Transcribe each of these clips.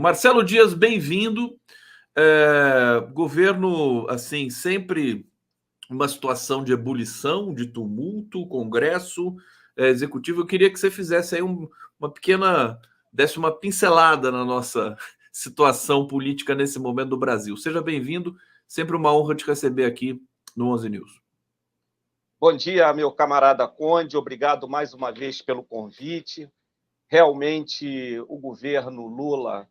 Marcelo Dias, bem-vindo. Governo, assim, sempre uma situação de ebulição, de tumulto, Congresso, Executivo. Eu queria que você fizesse aí desse uma pincelada na nossa situação política nesse momento do Brasil. Seja bem-vindo, sempre uma honra te receber aqui no 11 News. Bom dia, meu camarada Conde, obrigado mais uma vez pelo convite. Realmente, o governo Lula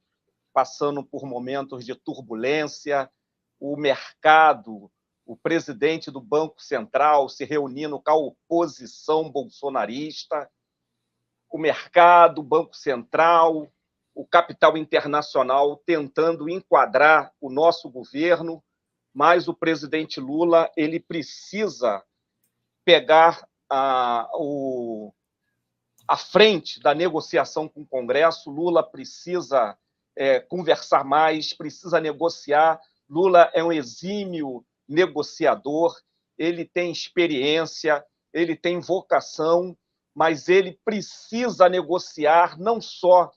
passando por momentos de turbulência, o mercado, o presidente do Banco Central se reunindo com a oposição bolsonarista, o mercado, o Banco Central, o capital internacional tentando enquadrar o nosso governo, mas o presidente Lula ele precisa pegar a frente da negociação com o Congresso. Lula precisa conversar mais, precisa negociar. Lula é um exímio negociador, ele tem experiência, ele tem vocação, mas ele precisa negociar não só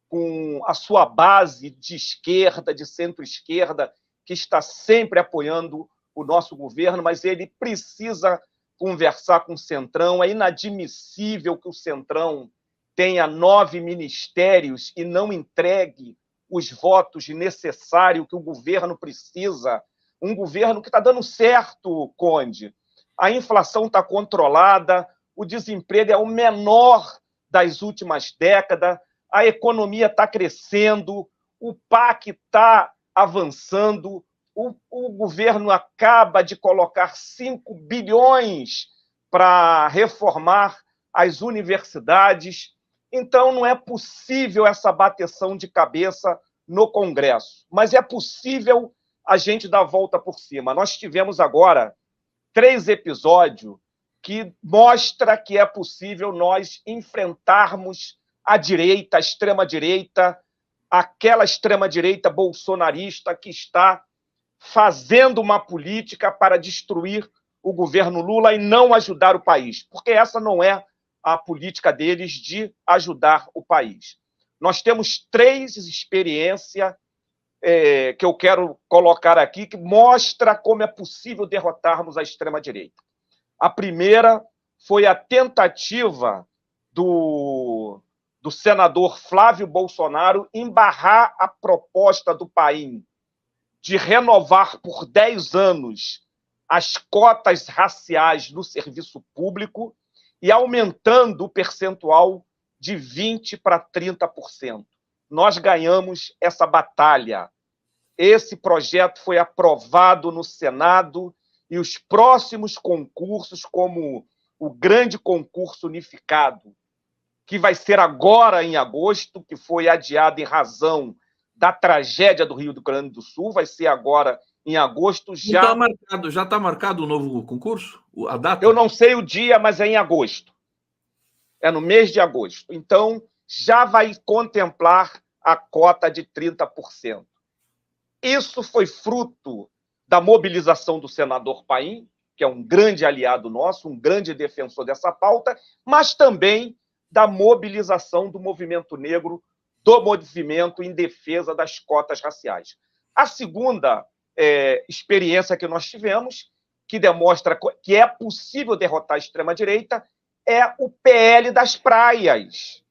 com a sua base de esquerda, de centro-esquerda, que está sempre apoiando o nosso governo, mas ele precisa conversar com o Centrão. É inadmissível que o Centrão tenha 9 ministérios e não entregue os votos necessários que o governo precisa. Um governo que está dando certo, Conde. A inflação está controlada, o desemprego é o menor das últimas décadas, a economia está crescendo, o PAC está avançando, o governo acaba de colocar 5 bilhões para reformar as universidades. Então, não é possível essa bateção de cabeça no Congresso, mas é possível a gente dar a volta por cima. Nós tivemos agora 3 episódios que mostram que é possível nós enfrentarmos a direita, a extrema-direita, aquela extrema-direita bolsonarista que está fazendo uma política para destruir o governo Lula e não ajudar o país, porque essa não é a política deles de ajudar o país. Nós temos 3 experiências que eu quero colocar aqui, que mostra como é possível derrotarmos a extrema-direita. A primeira foi a tentativa do senador Flávio Bolsonaro em barrar a proposta do Paim de renovar por 10 anos as cotas raciais no serviço público e aumentando o percentual de 20% para 30%. Nós ganhamos essa batalha. Esse projeto foi aprovado no Senado e os próximos concursos, como o grande concurso unificado, que vai ser agora em agosto, que foi adiado em razão da tragédia do Rio Grande do Sul, vai ser agora em agosto. Já está marcado o novo concurso? A data? Eu não sei o dia, mas é em agosto. É no mês de agosto. Então, já vai contemplar a cota de 30%. Isso foi fruto da mobilização do senador Paim, que é um grande aliado nosso, um grande defensor dessa pauta, mas também da mobilização do movimento negro, do movimento em defesa das cotas raciais. A segunda experiência que nós tivemos, que demonstra que é possível derrotar a extrema-direita, é o PL das praias,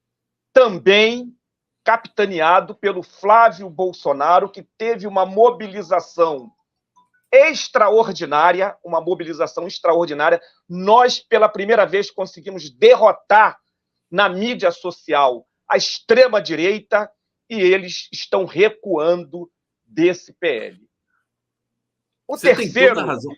também capitaneado pelo Flávio Bolsonaro, que teve uma mobilização extraordinária, Nós, pela primeira vez, conseguimos derrotar na mídia social a extrema-direita e eles estão recuando desse PL. Você tem toda a razão.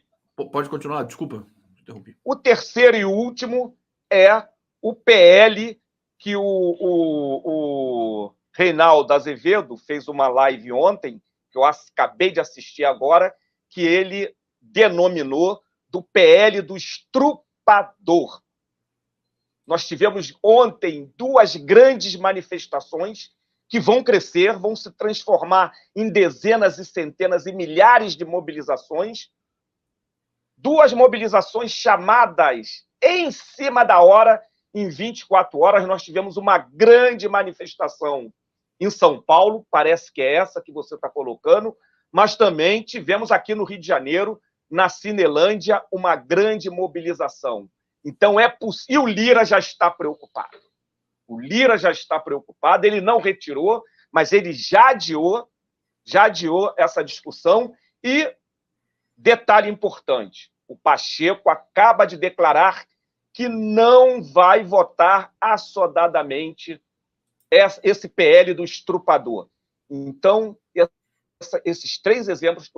Pode continuar, desculpa, interrompi. O terceiro e último é o PL que o Reinaldo Azevedo fez uma live ontem, que eu acabei de assistir agora, que ele denominou do PL do estrupador. Nós tivemos ontem 2 grandes manifestações que vão crescer, vão se transformar em dezenas e centenas e milhares de mobilizações. 2 mobilizações chamadas em cima da hora. Em 24 horas, nós tivemos uma grande manifestação em São Paulo, parece que é essa que você está colocando, mas também tivemos aqui no Rio de Janeiro, na Cinelândia, uma grande mobilização. Então, e o Lira já está preocupado. O Lira já está preocupado, ele não retirou, mas ele já adiou essa discussão. E, detalhe importante, o Pacheco acaba de declarar que não vai votar assodadamente esse PL do estrupador. Então, esses 3 exemplos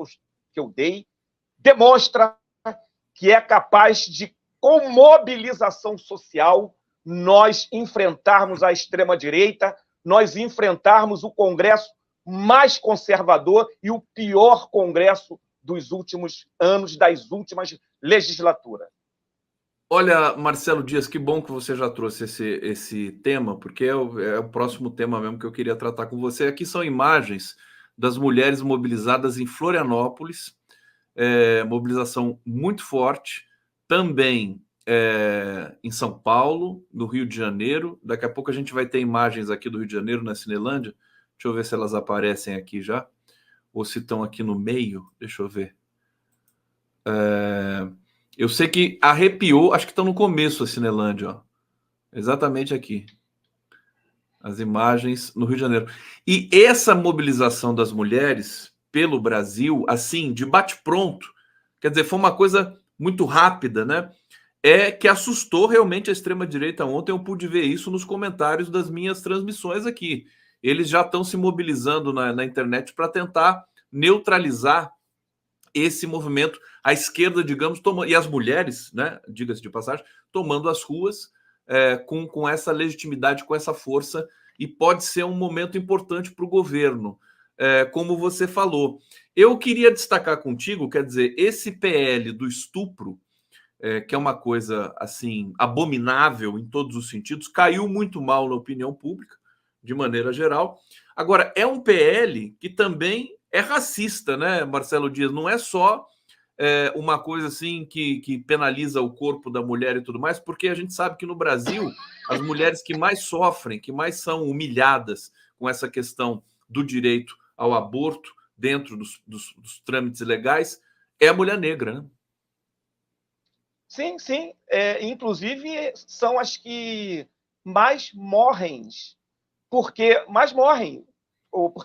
que eu dei demonstram que é capaz de, com mobilização social, nós enfrentarmos a extrema-direita, nós enfrentarmos o Congresso mais conservador e o pior Congresso dos últimos anos, das últimas legislaturas. Olha, Marcelo Dias, que bom que você já trouxe esse tema, porque é o próximo tema mesmo que eu queria tratar com você. Aqui são imagens das mulheres mobilizadas em Florianópolis, mobilização muito forte, também em São Paulo, no Rio de Janeiro. Daqui a pouco a gente vai ter imagens aqui do Rio de Janeiro, na Cinelândia. Deixa eu ver se elas aparecem aqui já, ou se estão aqui no meio. Deixa eu ver. Eu sei que arrepiou, acho que estão no começo a Cinelândia, ó. Exatamente aqui. As imagens no Rio de Janeiro. E essa mobilização das mulheres pelo Brasil, assim, de bate-pronto, quer dizer, foi uma coisa muito rápida, né? Que assustou realmente a extrema-direita ontem. Eu pude ver isso nos comentários das minhas transmissões aqui. Eles já estão se mobilizando na internet para tentar neutralizar esse movimento, a esquerda, digamos, e as mulheres, né, diga-se de passagem, tomando as ruas com essa legitimidade, com essa força, e pode ser um momento importante para o governo, como você falou. Eu queria destacar contigo, quer dizer, esse PL do estupro, que é uma coisa assim abominável em todos os sentidos, caiu muito mal na opinião pública, de maneira geral. Agora, é um PL que também é racista, né, Marcelo Dias? Não é só uma coisa assim que penaliza o corpo da mulher e tudo mais, porque a gente sabe que no Brasil as mulheres que mais sofrem, que mais são humilhadas com essa questão do direito ao aborto dentro dos trâmites legais é a mulher negra, né? Sim, sim. Inclusive, são as que mais morrem, porque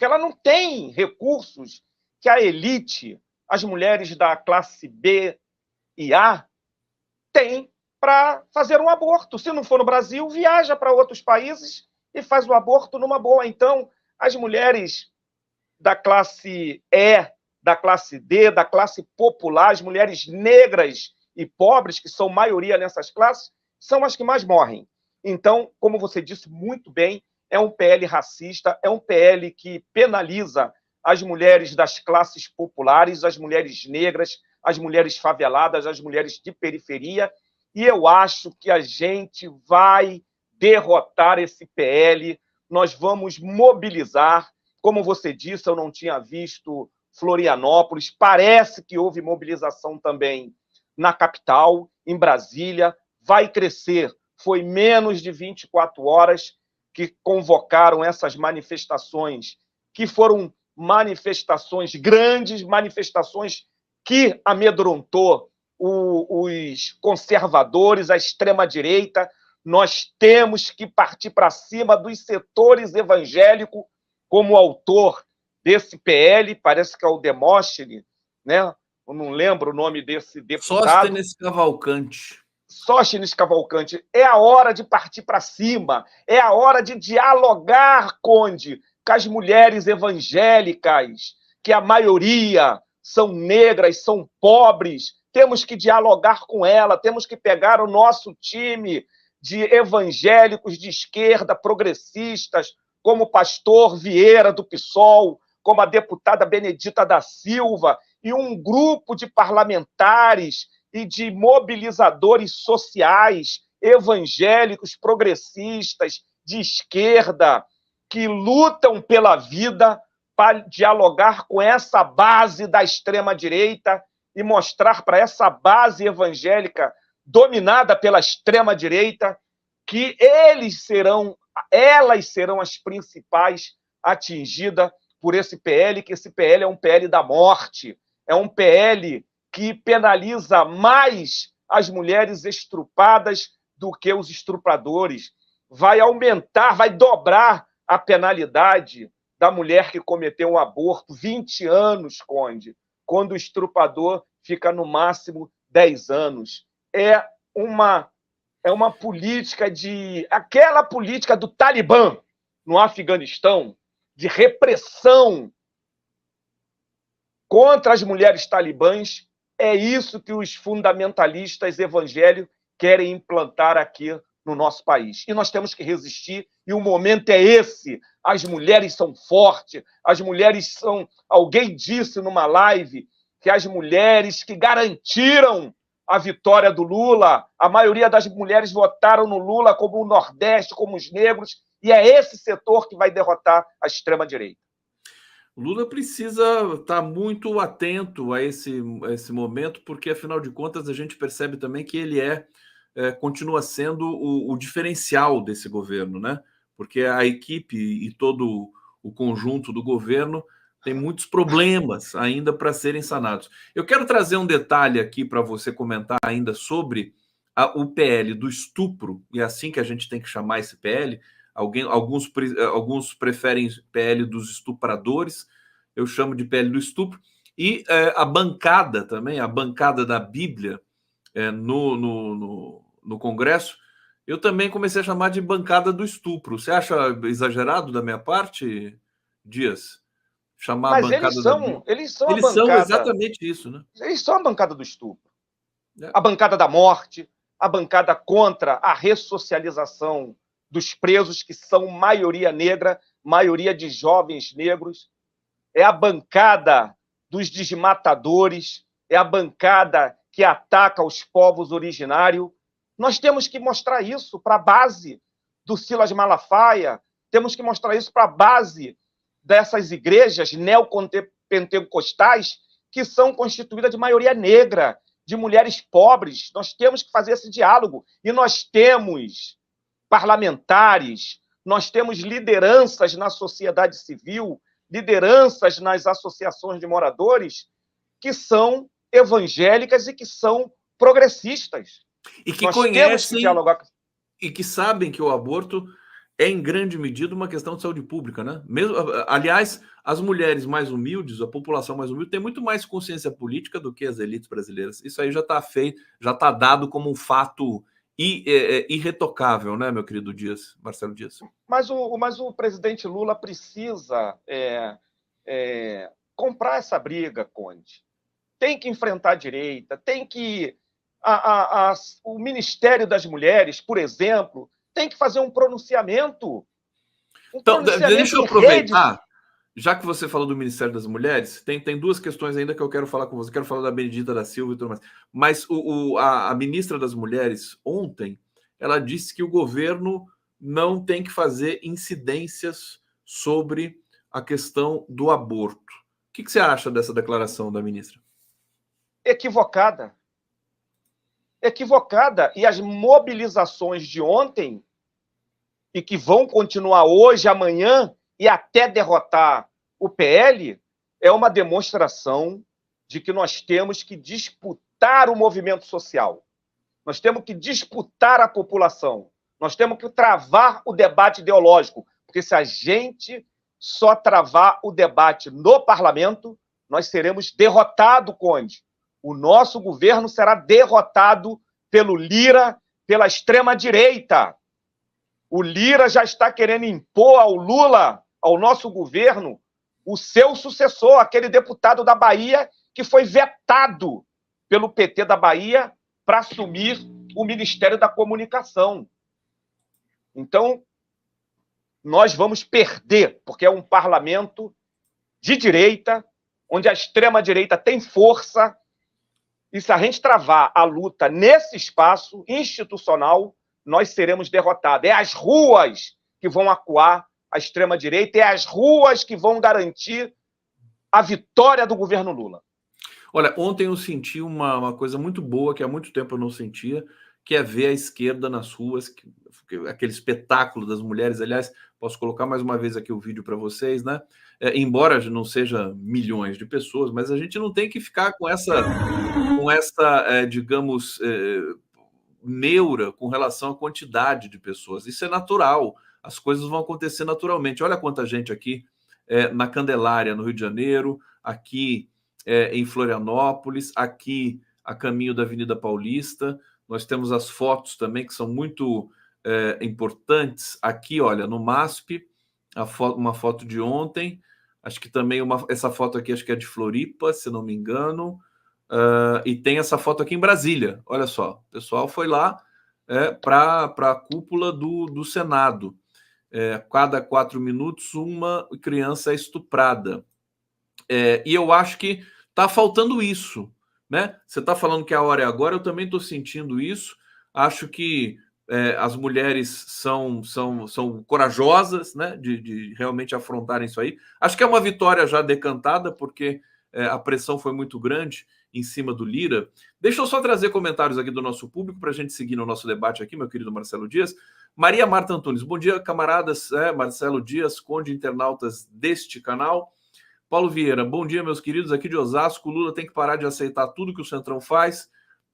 ela não tem recursos que a elite, as mulheres da classe B e A, têm para fazer um aborto. Se não for no Brasil, viaja para outros países e faz o aborto numa boa. Então, as mulheres da classe E, da classe D, da classe popular, as mulheres negras e pobres, que são maioria nessas classes, são as que mais morrem. Então, como você disse muito bem, é um PL racista, é um PL que penaliza as mulheres das classes populares, as mulheres negras, as mulheres faveladas, as mulheres de periferia, e eu acho que a gente vai derrotar esse PL, nós vamos mobilizar. Como você disse, eu não tinha visto Florianópolis, parece que houve mobilização também na capital, em Brasília, vai crescer. Foi menos de 24 horas que convocaram essas manifestações, que foram manifestações, grandes manifestações que amedrontou os conservadores, a extrema-direita. Nós temos que partir para cima dos setores evangélicos, como autor desse PL, parece que é o Demóstenes, né? Eu não lembro o nome desse deputado. Sóstenes Cavalcante. Sóstenes Cavalcante. É a hora de partir para cima, é a hora de dialogar, Conde, com as mulheres evangélicas, que a maioria são negras, são pobres. Temos que dialogar com ela, temos que pegar o nosso time de evangélicos de esquerda, progressistas, como o pastor Vieira, do PSOL, como a deputada Benedita da Silva, e um grupo de parlamentares e de mobilizadores sociais, evangélicos, progressistas, de esquerda, que lutam pela vida para dialogar com essa base da extrema-direita e mostrar para essa base evangélica dominada pela extrema-direita que elas serão as principais atingida por esse PL, que esse PL é um PL da morte, é um PL que penaliza mais as mulheres estrupadas do que os estupradores. Vai aumentar, vai dobrar a penalidade da mulher que cometeu um aborto, 20 anos, Conde, quando o estrupador fica no máximo 10 anos. É uma política aquela política do Talibã no Afeganistão, de repressão contra as mulheres talibãs. É isso que os fundamentalistas evangélicos querem implantar aqui no nosso país. E nós temos que resistir, e o momento é esse. As mulheres são fortes, as mulheres são... Alguém disse numa live que as mulheres que garantiram a vitória do Lula, a maioria das mulheres votaram no Lula, como o Nordeste, como os negros, e é esse setor que vai derrotar a extrema-direita. O Lula precisa estar muito atento a esse momento, porque, afinal de contas, a gente percebe também que ele continua sendo o diferencial desse governo, né? Porque a equipe e todo o conjunto do governo tem muitos problemas ainda para serem sanados. Eu quero trazer um detalhe aqui para você comentar ainda sobre o PL do estupro, e é assim que a gente tem que chamar esse PL. Alguns preferem PL dos estupradores, eu chamo de PL do estupro, e a bancada também, a bancada da Bíblia no Congresso, eu também comecei a chamar de bancada do estupro. Você acha exagerado da minha parte, Dias? Chamar Mas a bancada eles da são, Bíblia? eles são Eles a bancada. São exatamente isso, né? Eles são a bancada do estupro. A bancada da morte, a bancada contra a ressocialização dos presos, que são maioria negra, maioria de jovens negros. É a bancada dos desmatadores, é a bancada que ataca os povos originários. Nós temos que mostrar isso para a base do Silas Malafaia, temos que mostrar isso para a base dessas igrejas neopentecostais que são constituídas de maioria negra, de mulheres pobres. Nós temos que fazer esse diálogo. E nós temos parlamentares, nós temos lideranças na sociedade civil, lideranças nas associações de moradores que são evangélicas e que são progressistas. E que nós conhecem temos que dialogar. E que sabem que o aborto é, em grande medida, uma questão de saúde pública, né? Mesmo, aliás, as mulheres mais humildes, a população mais humilde, tem muito mais consciência política do que as elites brasileiras. Isso aí já está feito, já está dado como um fato irretocável, né, meu querido Dias, Marcelo Dias? Mas o presidente Lula precisa comprar essa briga, Conde. Tem que enfrentar a direita, tem que... o Ministério das Mulheres, por exemplo, tem que fazer um pronunciamento. Então, deixa eu aproveitar, já que você falou do Ministério das Mulheres, tem duas questões ainda que eu quero falar com você. Quero falar da Benedita da Silva e tudo mais. Mas a ministra das Mulheres, ontem, ela disse que o governo não tem que fazer incidências sobre a questão do aborto. O que você acha dessa declaração da ministra? Equivocada. E as mobilizações de ontem, e que vão continuar hoje, amanhã, e até derrotar o PL, é uma demonstração de que nós temos que disputar o movimento social. Nós temos que disputar a população. Nós temos que travar o debate ideológico. Porque se a gente só travar o debate no parlamento, nós seremos derrotados, Conde. O nosso governo será derrotado pelo Lira, pela extrema-direita. O Lira já está querendo impor ao Lula, ao nosso governo, o seu sucessor, aquele deputado da Bahia que foi vetado pelo PT da Bahia para assumir o Ministério da Comunicação. Então, nós vamos perder, porque é um parlamento de direita, onde a extrema-direita tem força, e se a gente travar a luta nesse espaço institucional, nós seremos derrotados. É as ruas que vão acuar a extrema-direita, é as ruas que vão garantir a vitória do governo Lula. Olha, ontem eu senti uma coisa muito boa, que há muito tempo eu não sentia, que é ver a esquerda nas ruas, aquele espetáculo das mulheres. Aliás, Posso colocar mais uma vez aqui o vídeo para vocês, né? Embora não seja milhões de pessoas, mas a gente não tem que ficar com essa digamos, neura com relação à quantidade de pessoas. Isso é natural, as coisas vão acontecer naturalmente. Olha quanta gente aqui na Candelária, no Rio de Janeiro, aqui em Florianópolis, aqui a caminho da Avenida Paulista. Nós temos as fotos também, que são muito importantes. Aqui, olha, no MASP, uma foto de ontem, acho que também essa foto aqui, acho que é de Floripa, se não me engano. E tem essa foto aqui em Brasília. Olha só, o pessoal foi lá para a cúpula do Senado. Cada 4 minutos, uma criança é estuprada. E eu acho que está faltando isso, né? Você está falando que a hora é agora, eu também estou sentindo isso. Acho que as mulheres são corajosas, né, de realmente afrontarem isso aí. Acho que é uma vitória já decantada, porque a pressão foi muito grande em cima do Lira. Deixa eu só trazer comentários aqui do nosso público para a gente seguir no nosso debate aqui, meu querido Marcelo Dias. Maria Marta Antunes, bom dia, camaradas. Marcelo Dias, conde internautas deste canal. Paulo Vieira, bom dia, meus queridos, aqui de Osasco. O Lula tem que parar de aceitar tudo que o Centrão faz,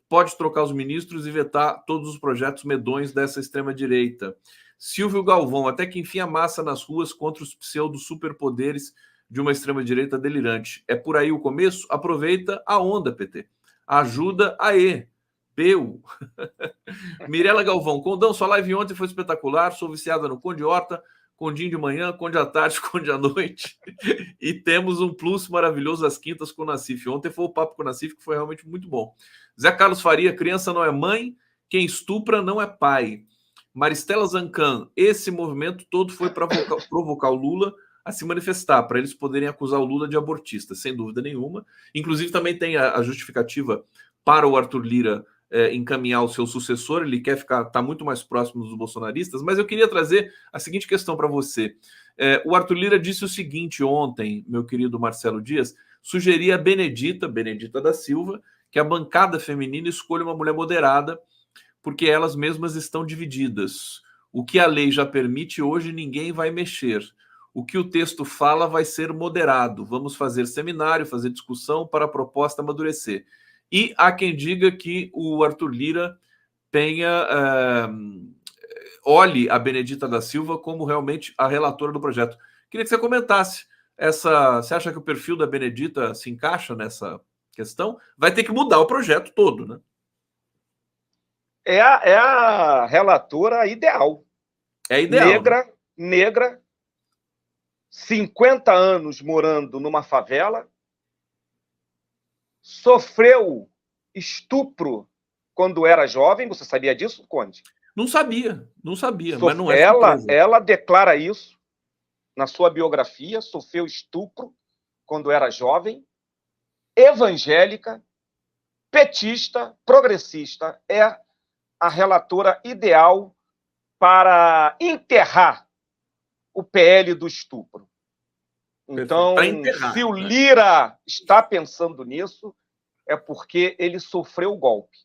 pode trocar os ministros e vetar todos os projetos medonhos dessa extrema-direita. Silvio Galvão, até que enfim a massa nas ruas contra os pseudo-superpoderes de uma extrema-direita delirante. É por aí o começo? Aproveita a onda, PT. Ajuda aí. Peu. Mirela Galvão, Condão, sua live ontem foi espetacular, sou viciada no Conde Horta, Condinho de manhã, Conde à tarde, Conde à noite. E temos um plus maravilhoso às quintas com o Nassif. Ontem foi o papo com o Nassif, que foi realmente muito bom. Zé Carlos Faria, criança não é mãe, quem estupra não é pai. Maristela Zancan, esse movimento todo foi para provocar o Lula a se manifestar, para eles poderem acusar o Lula de abortista, sem dúvida nenhuma. Inclusive também tem a justificativa para o Arthur Lira encaminhar o seu sucessor, ele quer estar muito mais próximo dos bolsonaristas, mas eu queria trazer a seguinte questão para você. O Arthur Lira disse o seguinte ontem, meu querido Marcelo Dias, sugeria a Benedita da Silva, que a bancada feminina escolha uma mulher moderada, porque elas mesmas estão divididas. O que a lei já permite hoje, ninguém vai mexer. O que o texto fala vai ser moderado. Vamos fazer seminário, fazer discussão para a proposta amadurecer. E há quem diga que o Arthur Lira olhe a Benedita da Silva como realmente a relatora do projeto. Queria que você comentasse você acha que o perfil da Benedita se encaixa nessa questão? Vai ter que mudar o projeto todo, né? É a relatora ideal. É ideal. Negra, 50 anos morando numa favela, sofreu estupro quando era jovem. Você sabia disso, Conde? Não sabia, mas não é surpresa. Ela declara isso na sua biografia, sofreu estupro quando era jovem, evangélica, petista, progressista, é a relatora ideal para enterrar o PL do estupro. Então, se o Lira está pensando nisso, é porque ele sofreu o golpe.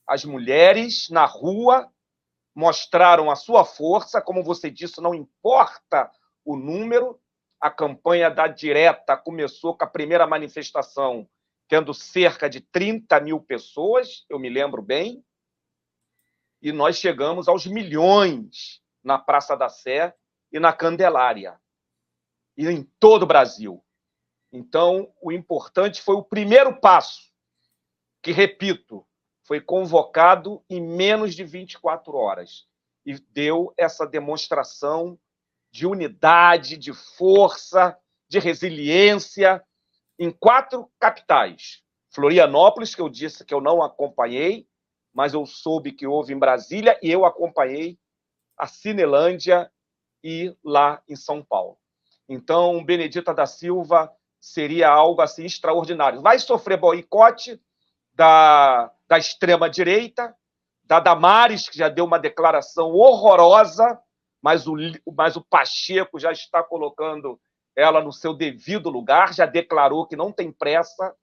As mulheres na rua mostraram a sua força, como você disse, não importa o número. A campanha da direta começou com a primeira manifestação tendo cerca de 30 mil pessoas, eu me lembro bem, e nós chegamos aos milhões na Praça da Sé e na Candelária, e em todo o Brasil. Então, o importante foi o primeiro passo, que, repito, foi convocado em menos de 24 horas e deu essa demonstração de unidade, de força, de resiliência em 4 capitais. Florianópolis, que eu disse que eu não acompanhei, mas eu soube que houve em Brasília, e eu acompanhei a Cinelândia e lá em São Paulo. Então, Benedita da Silva seria algo assim extraordinário. Vai sofrer boicote da extrema-direita, da Damares, que já deu uma declaração horrorosa, mas o Pacheco já está colocando ela no seu devido lugar, já declarou que não tem pressa,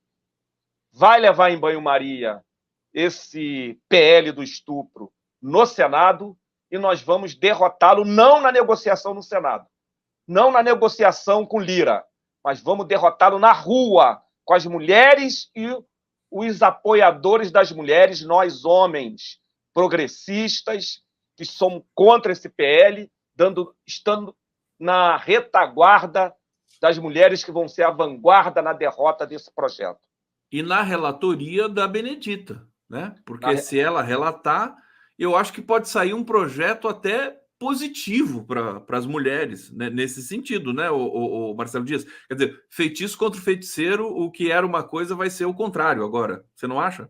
vai levar em banho-maria esse PL do estupro no Senado e nós vamos derrotá-lo não na negociação no Senado, não na negociação com Lira, mas vamos derrotá-lo na rua, com as mulheres e os apoiadores das mulheres, nós homens progressistas, que somos contra esse PL, estando na retaguarda das mulheres que vão ser a vanguarda na derrota desse projeto. E na relatoria da Benedita, né? Porque se ela relatar, eu acho que pode sair um projeto até positivo para as mulheres, né? Nesse sentido, né, o Marcelo Dias? Quer dizer, feitiço contra o feiticeiro, o que era uma coisa vai ser o contrário agora. Você não acha?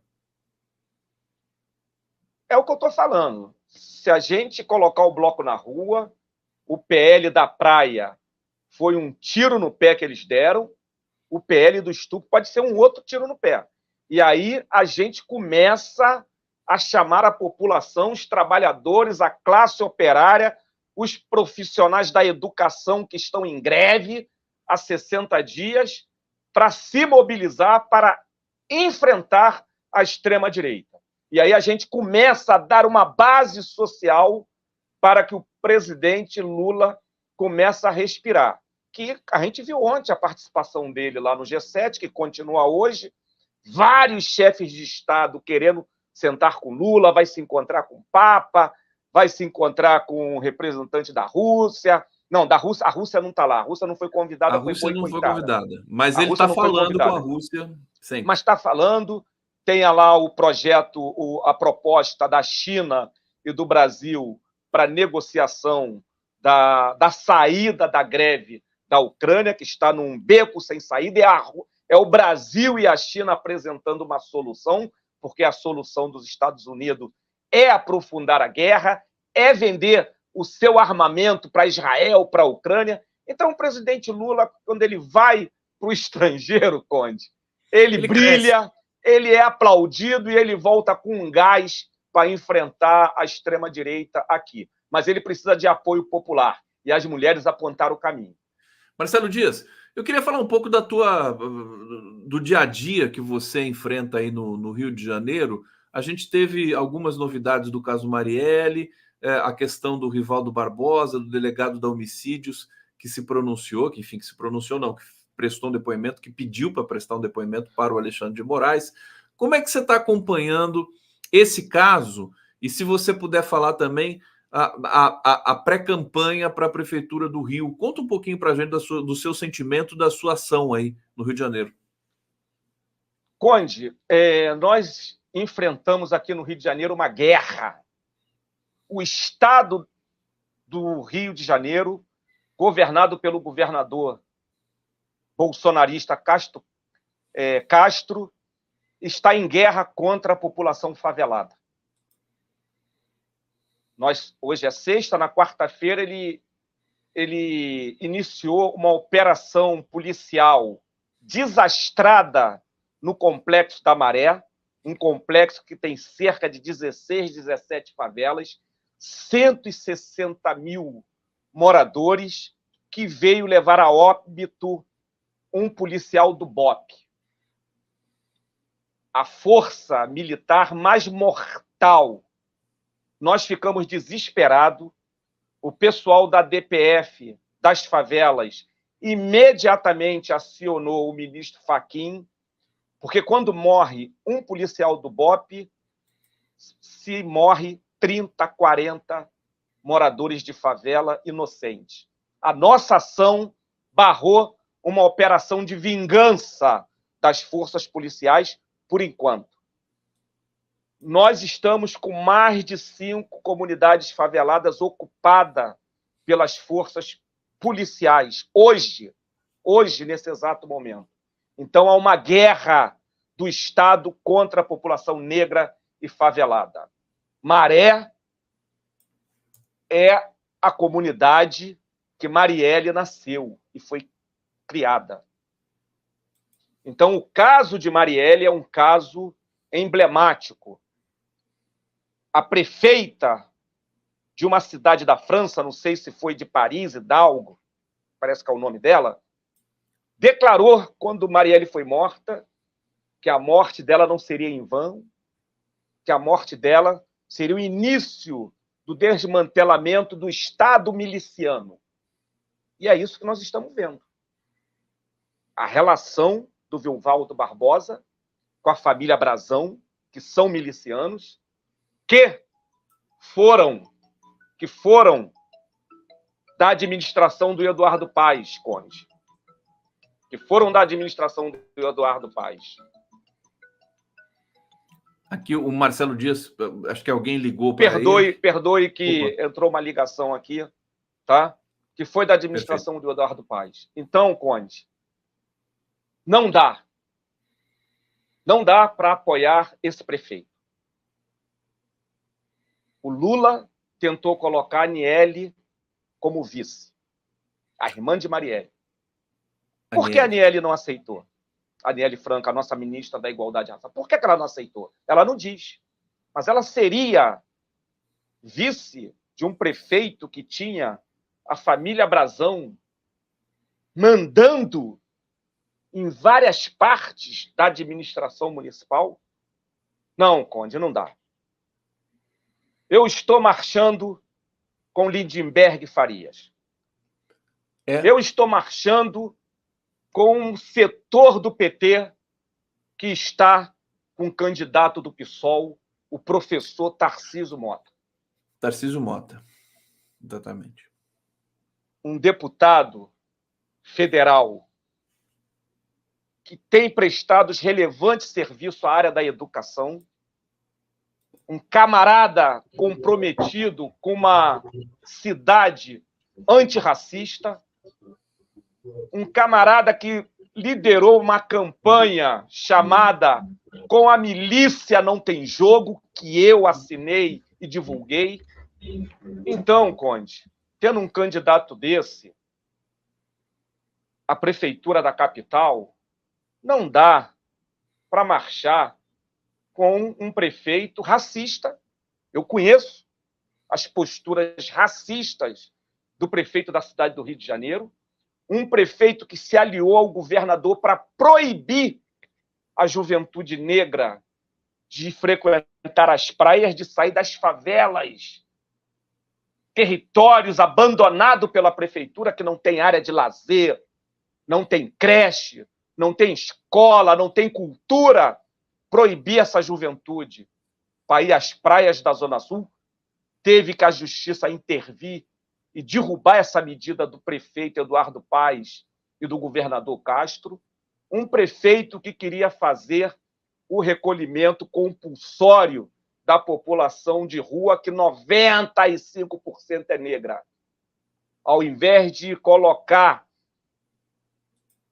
É o que eu estou falando. Se a gente colocar o bloco na rua, o PL da praia foi um tiro no pé que eles deram, o PL do estupro pode ser um outro tiro no pé. E aí a gente começa a chamar a população, os trabalhadores, a classe operária, os profissionais da educação que estão em greve há 60 dias, para se mobilizar para enfrentar a extrema-direita. E aí a gente começa a dar uma base social para que o presidente Lula comece a respirar. Que a gente viu ontem a participação dele lá no G7, que continua hoje, vários chefes de Estado querendo sentar com Lula, vai se encontrar com o Papa, vai se encontrar com o representante da Rússia. Não, da Rússia, a Rússia não está lá, a Rússia não foi convidada. A Rússia não foi convidada, mas ele está falando com a Rússia sempre. Mas está falando, tem lá o projeto, a proposta da China e do Brasil para negociação da saída da greve da Ucrânia, que está num beco sem saída, é o Brasil e a China apresentando uma solução, porque a solução dos Estados Unidos é aprofundar a guerra, é vender o seu armamento para Israel, para a Ucrânia. Então, o presidente Lula, quando ele vai para o estrangeiro, Conde, ele brilha, cresce. Ele é aplaudido e ele volta com um gás para enfrentar a extrema-direita aqui. Mas ele precisa de apoio popular, e as mulheres apontaram o caminho. Marcelo Dias, eu queria falar um pouco do dia a dia que você enfrenta aí no Rio de Janeiro. A gente teve algumas novidades do caso Marielle, a questão do Rivaldo Barbosa, do delegado da Homicídios, que se pronunciou, que prestou um depoimento, que pediu para prestar um depoimento para o Alexandre de Moraes. Como é que você está acompanhando esse caso? E se você puder falar também a pré-campanha para a Prefeitura do Rio. Conta um pouquinho para a gente do seu sentimento, da sua ação aí no Rio de Janeiro. Conde, nós enfrentamos aqui no Rio de Janeiro uma guerra. O Estado do Rio de Janeiro, governado pelo governador bolsonarista Castro, está em guerra contra a população favelada. Hoje é sexta, na quarta-feira ele iniciou uma operação policial desastrada no Complexo da Maré, um complexo que tem cerca de 16, 17 favelas, 160 mil moradores, que veio levar a óbito um policial do BOP. A força militar mais mortal. Nós ficamos desesperados. O pessoal da DPF das favelas imediatamente acionou o ministro Fachin, porque quando morre um policial do BOP, se morre 30, 40 moradores de favela inocentes. A nossa ação barrou uma operação de vingança das forças policiais, por enquanto. Nós estamos com mais de 5 comunidades faveladas ocupadas pelas forças policiais, hoje, nesse exato momento. Então, há uma guerra do Estado contra a população negra e favelada. Maré é a comunidade que Marielle nasceu e foi criada. Então, o caso de Marielle é um caso emblemático. A prefeita de uma cidade da França, não sei se foi de Paris, Hidalgo, parece que é o nome dela, declarou, quando Marielle foi morta, que a morte dela não seria em vão, que a morte dela seria o início do desmantelamento do Estado miliciano. E é isso que nós estamos vendo. A relação do Vilvaldo Barbosa com a família Brazão, que são milicianos, que foram da administração do Eduardo Paes, Conde. Que foram da administração do Eduardo Paes. Aqui o Marcelo Dias, acho que alguém ligou para ele. Perdoe que entrou uma ligação aqui, tá? Que foi da administração do Eduardo Paes. Então, Conde, não dá para apoiar esse prefeito. O Lula tentou colocar a Aniele como vice, a irmã de Marielle. Por que a Aniele não aceitou? A Aniele Franco, a nossa ministra da Igualdade Racial. Por que ela não aceitou? Ela não diz. Mas ela seria vice de um prefeito que tinha a família Brazão mandando em várias partes da administração municipal? Não, Conde, não dá. Eu estou marchando com Lindenberg Farias. Eu estou marchando com um setor do PT que está com o candidato do PSOL, o professor Tarcísio Mota. Tarcísio Mota, exatamente. Um deputado federal que tem prestado relevantes serviços à área da educação, um camarada comprometido com uma cidade antirracista, um camarada que liderou uma campanha chamada Com a Milícia Não Tem Jogo, que eu assinei e divulguei. Então, Conde, tendo um candidato desse, a prefeitura da capital, não dá para marchar com um prefeito racista. Eu conheço as posturas racistas do prefeito da cidade do Rio de Janeiro, um prefeito que se aliou ao governador para proibir a juventude negra de frequentar as praias, de sair das favelas, territórios abandonados pela prefeitura, que não tem área de lazer, não tem creche, não tem escola, não tem cultura, proibir essa juventude para ir às praias da Zona Sul. Teve que a justiça intervir e derrubar essa medida do prefeito Eduardo Paes e do governador Castro, um prefeito que queria fazer o recolhimento compulsório da população de rua, que 95% é negra. Ao invés de colocar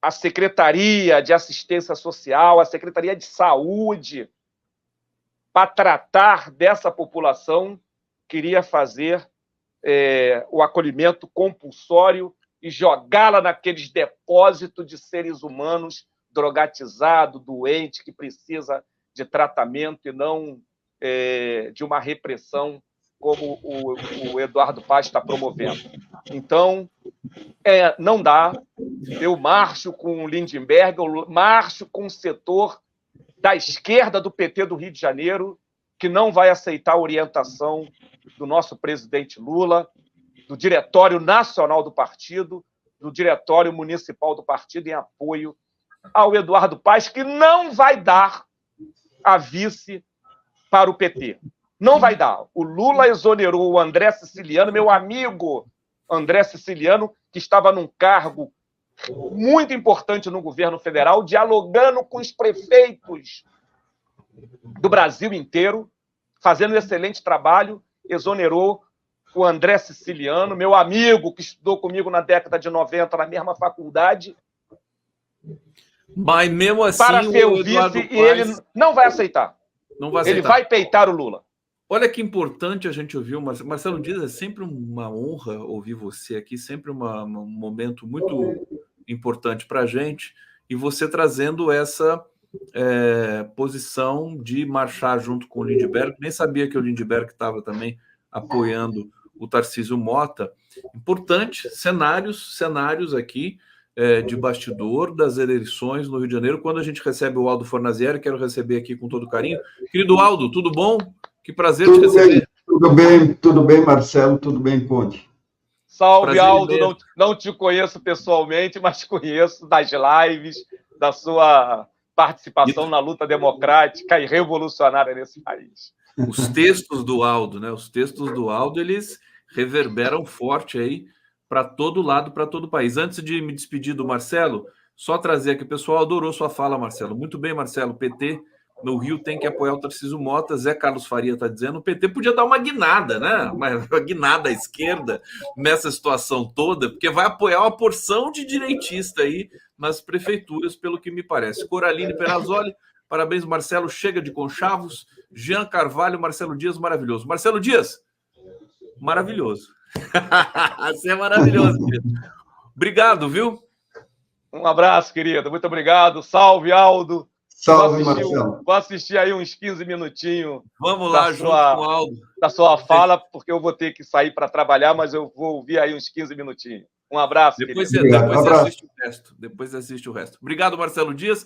a Secretaria de Assistência Social, a Secretaria de Saúde, para tratar dessa população, queria fazer o acolhimento compulsório e jogá-la naqueles depósitos de seres humanos drogatizado, doente, que precisa de tratamento e não de uma repressão como o Eduardo Paes está promovendo. Então, não dá. Eu marcho com o Lindenberg, eu marcho com o setor da esquerda do PT do Rio de Janeiro, que não vai aceitar a orientação do nosso presidente Lula, do Diretório Nacional do Partido, do Diretório Municipal do Partido, em apoio ao Eduardo Paes, que não vai dar a vice para o PT. Não vai dar. O Lula exonerou o André Siciliano, meu amigo André Siciliano, que estava num cargo muito importante no governo federal, dialogando com os prefeitos do Brasil inteiro, fazendo um excelente trabalho, exonerou o André Siciliano, meu amigo, que estudou comigo na década de 90, na mesma faculdade. Mas mesmo assim, para ser o vice, e ele não vai aceitar. Não vai aceitar. Ele vai peitar o Lula. Olha que importante a gente ouvir o Marcelo Dias. É sempre uma honra ouvir você aqui, sempre um momento muito importante para a gente, e você trazendo essa posição de marchar junto com o Lindenberg. Nem sabia que o Lindenberg estava também apoiando o Tarcísio Mota. Importante, cenários aqui de bastidor das eleições no Rio de Janeiro. Quando a gente recebe o Aldo Fornazieri, quero receber aqui com todo carinho. Querido Aldo, tudo bom? Que prazer te receber. tudo bem, Marcelo, tudo bem, Conde. Salve, Prazer Aldo. Não te conheço pessoalmente, mas conheço das lives, da sua participação na luta democrática e revolucionária nesse país. Os textos do Aldo, né? Os textos do Aldo, eles reverberam forte aí para todo lado, para todo o país. Antes de me despedir do Marcelo, só trazer aqui, o pessoal adorou sua fala, Marcelo. Muito bem, Marcelo. PT no Rio tem que apoiar o Tarcísio Mota. Zé Carlos Faria está dizendo, o PT podia dar uma guinada, né? Uma guinada à esquerda nessa situação toda, porque vai apoiar uma porção de direitista aí nas prefeituras, pelo que me parece. Coraline Perazzoli, parabéns, Marcelo. Chega de conchavos. Jean Carvalho, Marcelo Dias, maravilhoso. Marcelo Dias, maravilhoso. Você é maravilhoso, querido. Obrigado, viu? Um abraço, querido. Muito obrigado. Salve, Aldo. Salve, Marcelo. Vou assistir aí uns 15 minutinhos. Vamos lá, junto com o Aldo. Da sua fala, porque eu vou ter que sair para trabalhar, mas eu vou ouvir aí uns 15 minutinhos. Um abraço, depois querido. Depois você assiste o resto. Depois você assiste o resto. Obrigado, Marcelo Dias.